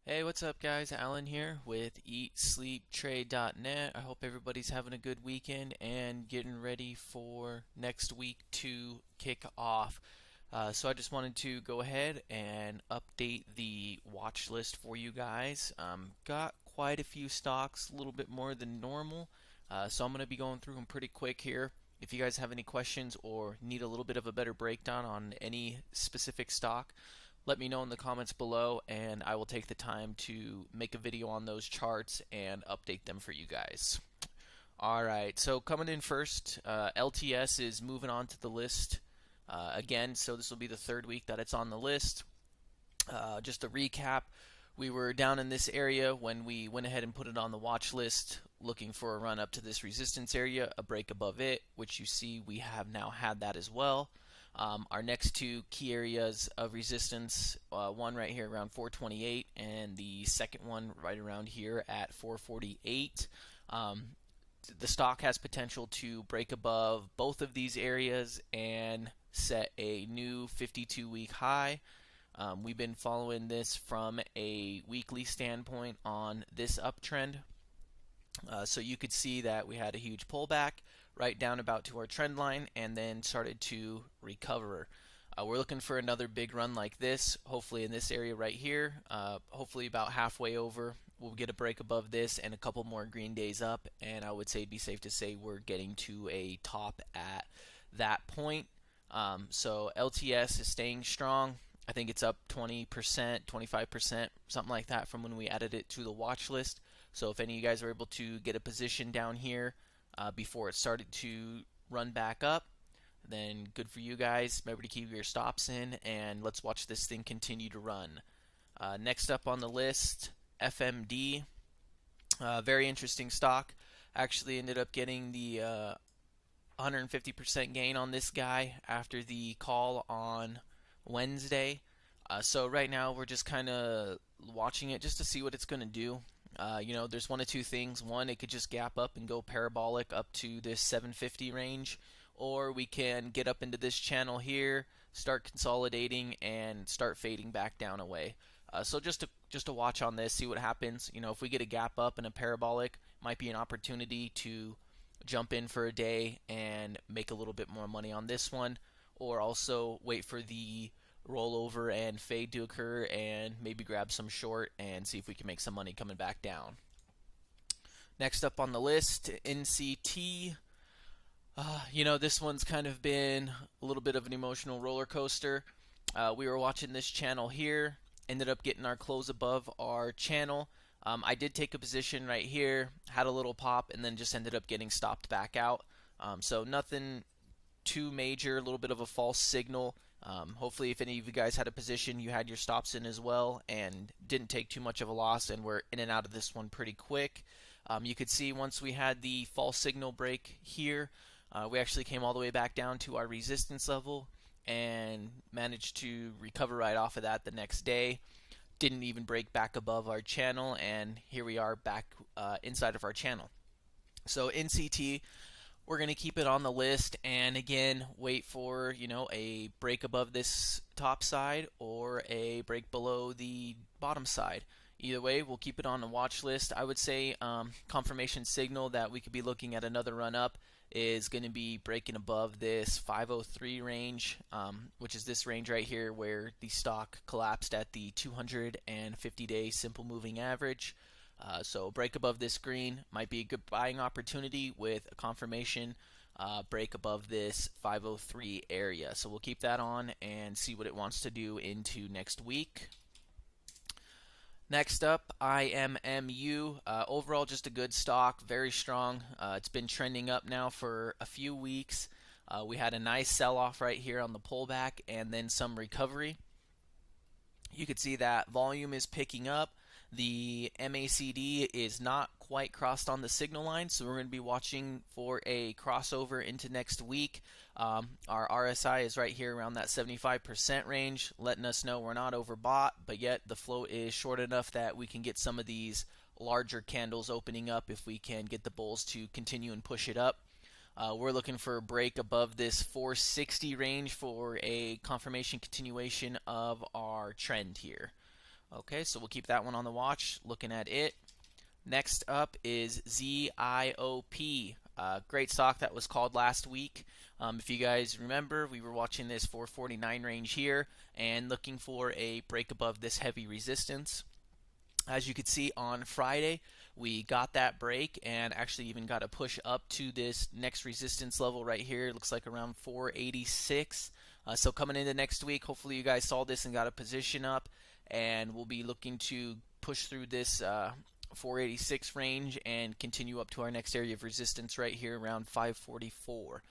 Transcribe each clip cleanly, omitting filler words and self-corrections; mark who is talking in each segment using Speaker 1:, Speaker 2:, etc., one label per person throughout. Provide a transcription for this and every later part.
Speaker 1: Hey, what's up, guys? Alan here with EatSleepTrade.net. I hope everybody's having a good weekend and getting ready for next week to kick off. So I just wanted to go ahead and update the watch list for you guys. Got quite a few stocks, a little bit more than normal. So I'm going to be going through them pretty quick here. If you guys have any questions or need a little bit of a better breakdown on any specific stock, let me know in the comments below and I will take the time to make a video on those charts and update them for you guys. Alright, so coming in first, LTS is moving on to the list again, so this will be the third week that it's on the list. Just a recap, we were down in this area when we went ahead and put it on the watch list, looking for a run up to this resistance area, a break above it, which you see we have now had that as well. Our next two key areas of resistance, one right here around 428 and the second one right around here at 448. The stock has potential to break above both of these areas and set a new 52-week high. We've been following this from a weekly standpoint on this uptrend. So you could see that we had a huge pullback right down about to our trend line and then started to recover. We're looking for another big run like this, hopefully in this area right here. Hopefully about halfway over, we'll get a break above this and a couple more green days up, and I would say it'd be safe to say we're getting to a top at that point. So LTS is staying strong. I think it's up 20%, 25%, something like that from when we added it to the watch list. So if any of you guys are able to get a position down here before it started to run back up, then good for you guys. Remember to keep your stops in, and let's watch this thing continue to run. Next up on the list, FMD. Very interesting stock. Actually ended up getting the 150% gain on this guy after the call on Wednesday. So right now we're just kind of watching it just to see what it's going to do. There's one of two things. One, it could just gap up and go parabolic up to this 750 range, or we can get up into this channel here, start consolidating, and start fading back down away. So just to watch on this, see what happens. If we get a gap up and a parabolic, might be an opportunity to jump in for a day and make a little bit more money on this one, or also wait for the rollover and fade to occur and maybe grab some short and see if we can make some money coming back down. Next up on the list, NCT. This one's kind of been a little bit of an emotional roller coaster. We were watching this channel here, ended up getting our close above our channel. I did take a position right here, had a little pop, and then just ended up getting stopped back out. So nothing too major, a little bit of a false signal. Hopefully if any of you guys had a position, you had your stops in as well and didn't take too much of a loss and were in and out of this one pretty quick. You could see once we had the false signal break here, we actually came all the way back down to our resistance level and managed to recover right off of that the next day. Didn't even break back above our channel, and here we are back inside of our channel. So NCT, we're going to keep it on the list and again wait for a break above this top side or a break below the bottom side. Either way, we'll keep it on the watch list. I would say confirmation signal that we could be looking at another run up is going to be breaking above this 503 range, which is this range right here where the stock collapsed at the 250-day simple moving average. So break above this green might be a good buying opportunity with a confirmation break above this 503 area. So we'll keep that on and see what it wants to do into next week. Next up, IMMU. Overall, just a good stock, very strong. It's been trending up now for a few weeks. We had a nice sell-off right here on the pullback and then some recovery. You could see that volume is picking up. The MACD is not quite crossed on the signal line, so we're going to be watching for a crossover into next week. Our RSI is right here around that 75% range, letting us know we're not overbought, but yet the float is short enough that we can get some of these larger candles opening up if we can get the bulls to continue and push it up. We're looking for a break above this 460 range for a confirmation continuation of our trend here. Okay, so we'll keep that one on the watch, looking at it. Next up is ZIOP. Great stock that was called last week. If you guys remember, we were watching this 449 range here and looking for a break above this heavy resistance. As you could see on Friday, we got that break and actually even got a push up to this next resistance level right here. It looks like around 486. So coming into next week, hopefully you guys saw this and got a position up, and we'll be looking to push through this 486 range and continue up to our next area of resistance right here around 544.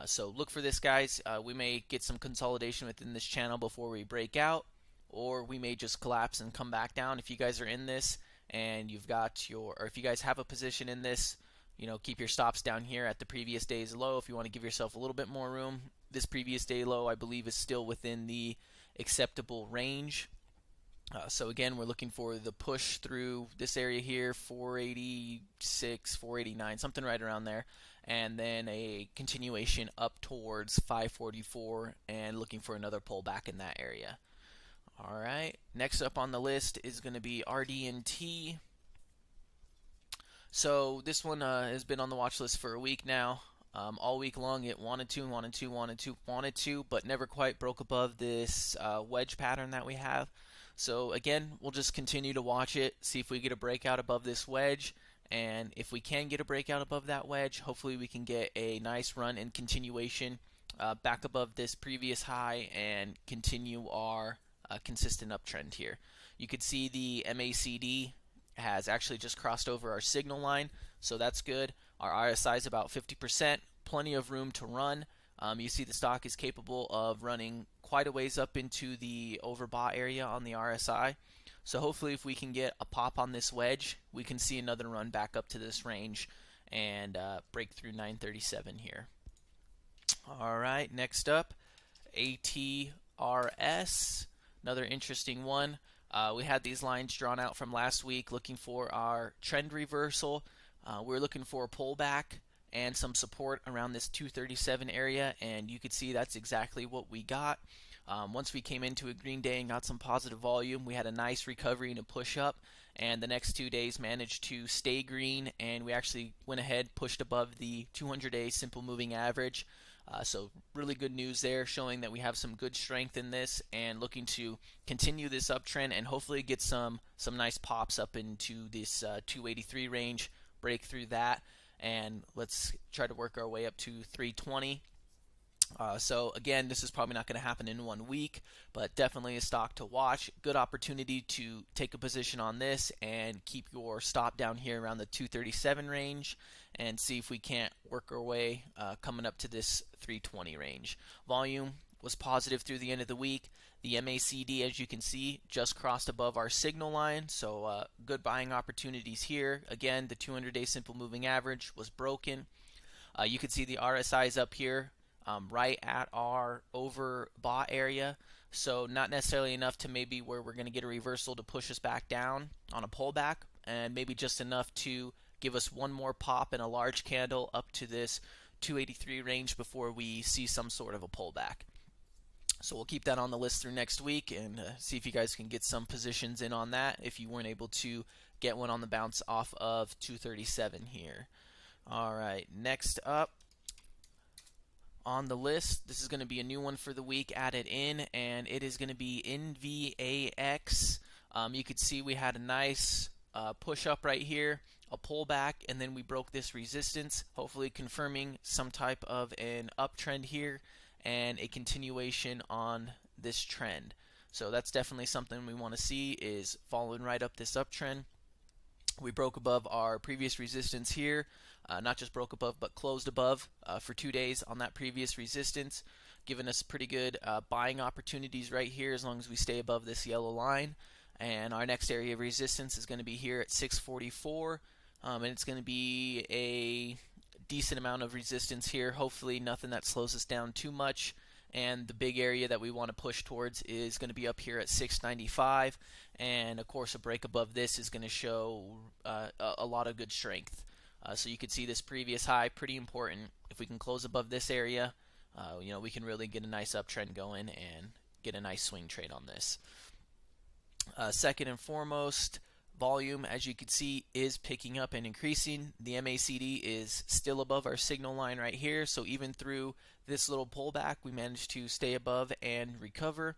Speaker 1: So look for this, guys. We may get some consolidation within this channel before we break out, or we may just collapse and come back down. If you guys are in this and you've got or if you guys have a position in this, keep your stops down here at the previous day's low. If you want to give yourself a little bit more room, this previous day low I believe is still within the acceptable range. So again, we're looking for the push through this area here, 486, 489, something right around there, and then a continuation up towards 544 and looking for another pullback in that area. All right, next up on the list is going to be RDNT. So this one has been on the watch list for a week now. All week long it wanted to, but never quite broke above this wedge pattern that we have. So again, we'll just continue to watch it, see if we get a breakout above this wedge, and if we can get a breakout above that wedge, hopefully we can get a nice run and continuation back above this previous high and continue our consistent uptrend here. You could see the MACD has actually just crossed over our signal line, so that's good. Our RSI is about 50%, plenty of room to run. You see the stock is capable of running quite a ways up into the overbought area on the RSI. So hopefully if we can get a pop on this wedge, we can see another run back up to this range and break through 937 here. All right, next up, ATRS, another interesting one. We had these lines drawn out from last week looking for our trend reversal. We're looking for a pullback and some support around this 237 area, and you could see that's exactly what we got. Once we came into a green day and got some positive volume, we had a nice recovery and a push up, and the next 2 days managed to stay green, and we actually went ahead, pushed above the 200-day simple moving average. So really good news there, showing that we have some good strength in this and looking to continue this uptrend and hopefully get some nice pops up into this 283 range, break through that, and let's try to work our way up to 320. So again, this is probably not going to happen in 1 week, but definitely a stock to watch. Good opportunity to take a position on this and keep your stop down here around the 237 range and see if we can't work our way coming up to this 320 range. Volume was positive through the end of the week. The MACD, as you can see, just crossed above our signal line, so good buying opportunities here. Again, the 200-day simple moving average was broken. You can see the RSI is up here right at our overbought area, so not necessarily enough to maybe where we're going to get a reversal to push us back down on a pullback, and maybe just enough to give us one more pop and a large candle up to this 283 range before we see some sort of a pullback. So we'll keep that on the list through next week and see if you guys can get some positions in on that if you weren't able to get one on the bounce off of 237 here. All right, next up on the list, this is going to be a new one for the week added in, and it is going to be NVAX. You could see we had a nice push up right here, a pullback, and then we broke this resistance, hopefully confirming some type of an uptrend here and a continuation on this trend. So that's definitely something we want to see, is following right up this uptrend. We broke above our previous resistance here, not just broke above but closed above for 2 days on that previous resistance, giving us pretty good buying opportunities right here as long as we stay above this yellow line. And our next area of resistance is going to be here at 644, and it's going to be a decent amount of resistance here, hopefully nothing that slows us down too much. And the big area that we want to push towards is going to be up here at 695, and of course a break above this is going to show a lot of good strength. So you can see this previous high, pretty important. If we can close above this area, we can really get a nice uptrend going and get a nice swing trade on this. Second and foremost, volume, as you can see, is picking up and increasing. The MACD is still above our signal line right here, so even through this little pullback, we managed to stay above and recover.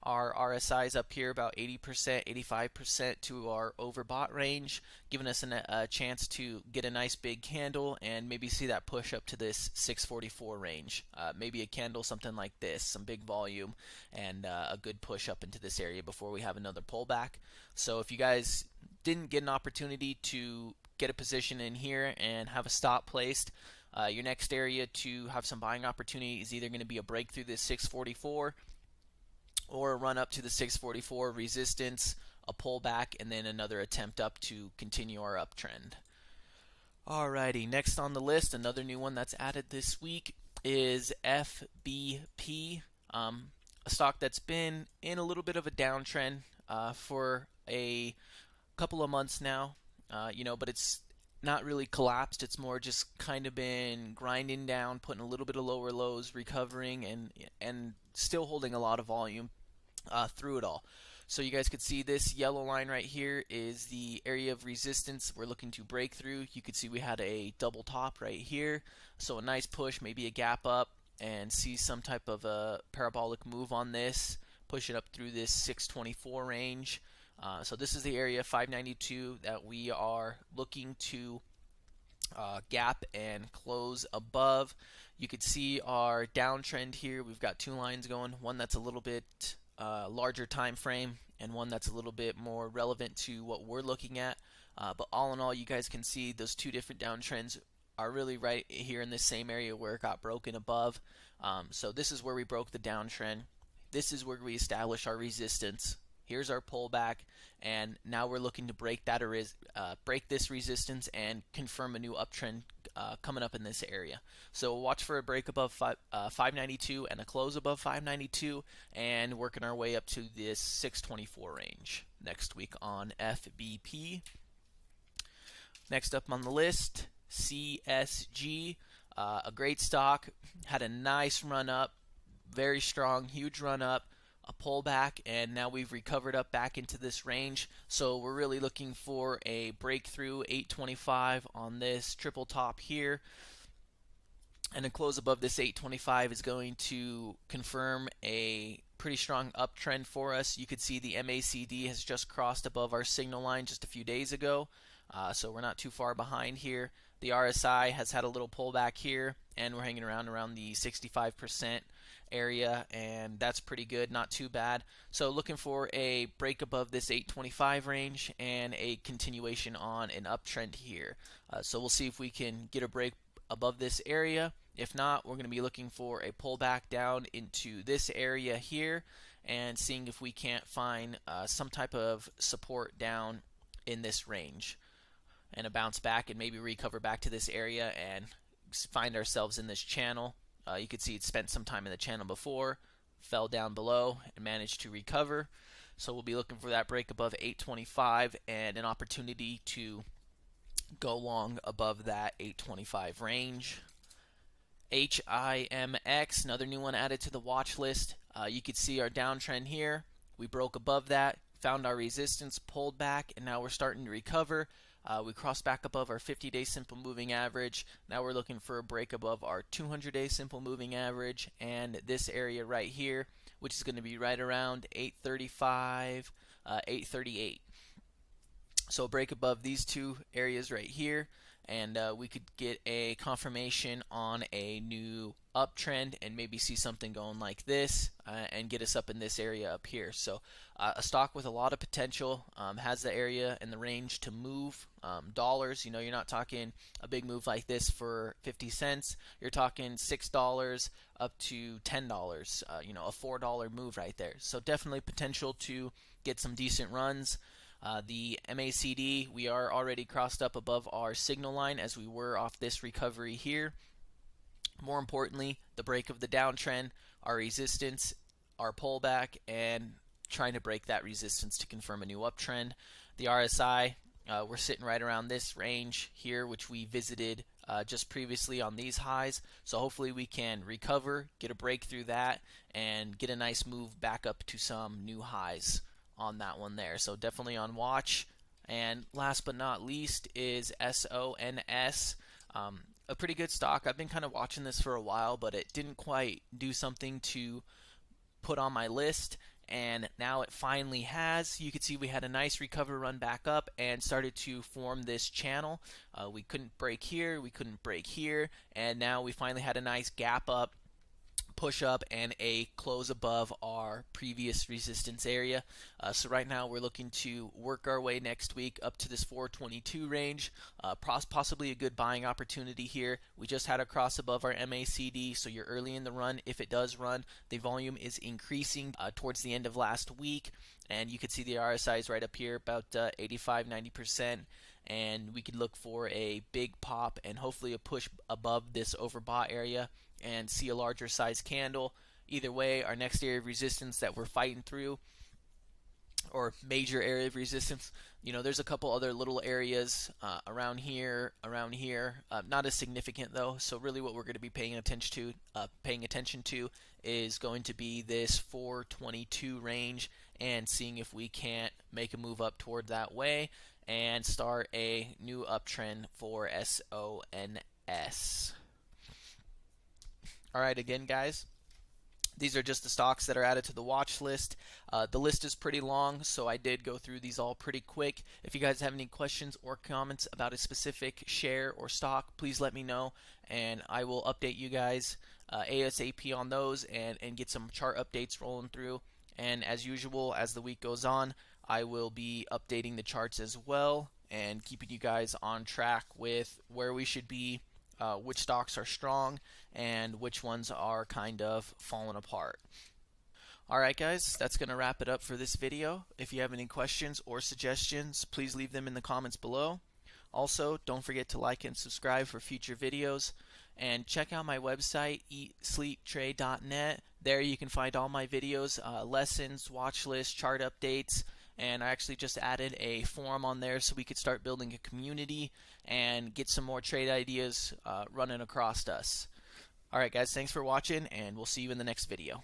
Speaker 1: Our RSI is up here about 80%, 85% to our overbought range, giving us a chance to get a nice big candle and maybe see that push up to this 644 range. Maybe a candle something like this, some big volume, and a good push up into this area before we have another pullback. So if you guys didn't get an opportunity to get a position in here and have a stop placed, your next area to have some buying opportunity is either going to be a break through this 644 or a run up to the 644 resistance, a pullback, and then another attempt up to continue our uptrend. Alrighty, next on the list, another new one that's added this week is FBP, a stock that's been in a little bit of a downtrend for a couple of months now, but it's not really collapsed. It's more just kind of been grinding down, putting a little bit of lower lows, recovering, and still holding a lot of volume through it all. So you guys could see this yellow line right here is the area of resistance we're looking to break through. You could see we had a double top right here, so a nice push, maybe a gap up, and see some type of a parabolic move on this, push it up through this 624 range. So this is the area 592 that we are looking to gap and close above. You could see our downtrend here. We've got two lines going, one that's a little bit larger time frame and one that's a little bit more relevant to what we're looking at. But all in all, you guys can see those two different downtrends are really right here in this same area where it got broken above. So this is where we broke the downtrend. This is where we establish our resistance. Here's our pullback, and now we're looking to break that break this resistance and confirm a new uptrend coming up in this area. So watch for a break above 592 and a close above 592, and working our way up to this 624 range next week on FBP. Next up on the list, CSG, a great stock, had a nice run up, very strong, huge run up, a pullback, and now we've recovered up back into this range. So we're really looking for a breakthrough 825 on this triple top here, and a close above this 825 is going to confirm a pretty strong uptrend for us. You could see the MACD has just crossed above our signal line just a few days ago, so we're not too far behind here. The RSI has had a little pullback here, and we're hanging around the 65% area, and that's pretty good, not too bad. So looking for a break above this 825 range and a continuation on an uptrend here. So we'll see if we can get a break above this area. If not, we're going to be looking for a pullback down into this area here and seeing if we can't find some type of support down in this range and a bounce back and maybe recover back to this area and find ourselves in this channel. You could see it spent some time in the channel before, fell down below, and managed to recover. So we'll be looking for that break above 825 and an opportunity to go long above that 825 range. HIMX, another new one added to the watch list. You could see our downtrend here. We broke above that, found our resistance, pulled back, and now we're starting to recover. We crossed back above our 50-day simple moving average. Now we're looking for a break above our 200-day simple moving average and this area right here, which is going to be right around 835, 838. So a break above these two areas right here, and we could get a confirmation on a new uptrend and maybe see something going like this and get us up in this area up here. So a stock with a lot of potential, has the area and the range to move dollars. You're not talking a big move like this for 50 cents. You're talking $6 up to $10, a $4 move right there. So definitely potential to get some decent runs. The MACD, we are already crossed up above our signal line as we were off this recovery here. More importantly, the break of the downtrend, our resistance, our pullback, and trying to break that resistance to confirm a new uptrend. The RSI, we're sitting right around this range here, which we visited just previously on these highs. So hopefully we can recover, get a break through that, and get a nice move back up to some new highs on that one there. So definitely on watch. And last but not least is SONS. A pretty good stock. I've been kind of watching this for a while, but it didn't quite do something to put on my list, and now it finally has. You can see we had a nice recover run back up and started to form this channel. We couldn't break here, we couldn't break here, and now we finally had a nice gap up, push up, and a close above our previous resistance area. So right now we're looking to work our way next week up to this 422 range. Possibly a good buying opportunity here. We just had a cross above our MACD, so you're early in the run. If it does run, the volume is increasing towards the end of last week, and you could see the RSI is right up here, about 85-90%. And we could look for a big pop and hopefully a push above this overbought area and see a larger size candle. Either way, our next area of resistance that we're fighting through, or major area of resistance, there's a couple other little areas around here, not as significant though. So really what we're going to be paying attention to is going to be this 422 range, and seeing if we can't make a move up toward that way and start a new uptrend for SONS. Alright, again guys, these are just the stocks that are added to the watch list. The list is pretty long, so I did go through these all pretty quick. If you guys have any questions or comments about a specific share or stock, please let me know, and I will update you guys ASAP on those and get some chart updates rolling through. And as usual, as the week goes on, I will be updating the charts as well and keeping you guys on track with where we should be, which stocks are strong, and which ones are kind of falling apart. Alright guys, that's going to wrap it up for this video. If you have any questions or suggestions, please leave them in the comments below. Also, don't forget to like and subscribe for future videos. And check out my website, eatsleeptrade.net. There you can find all my videos, lessons, watch lists, chart updates. And I actually just added a forum on there so we could start building a community and get some more trade ideas running across us. Alright guys, thanks for watching, and we'll see you in the next video.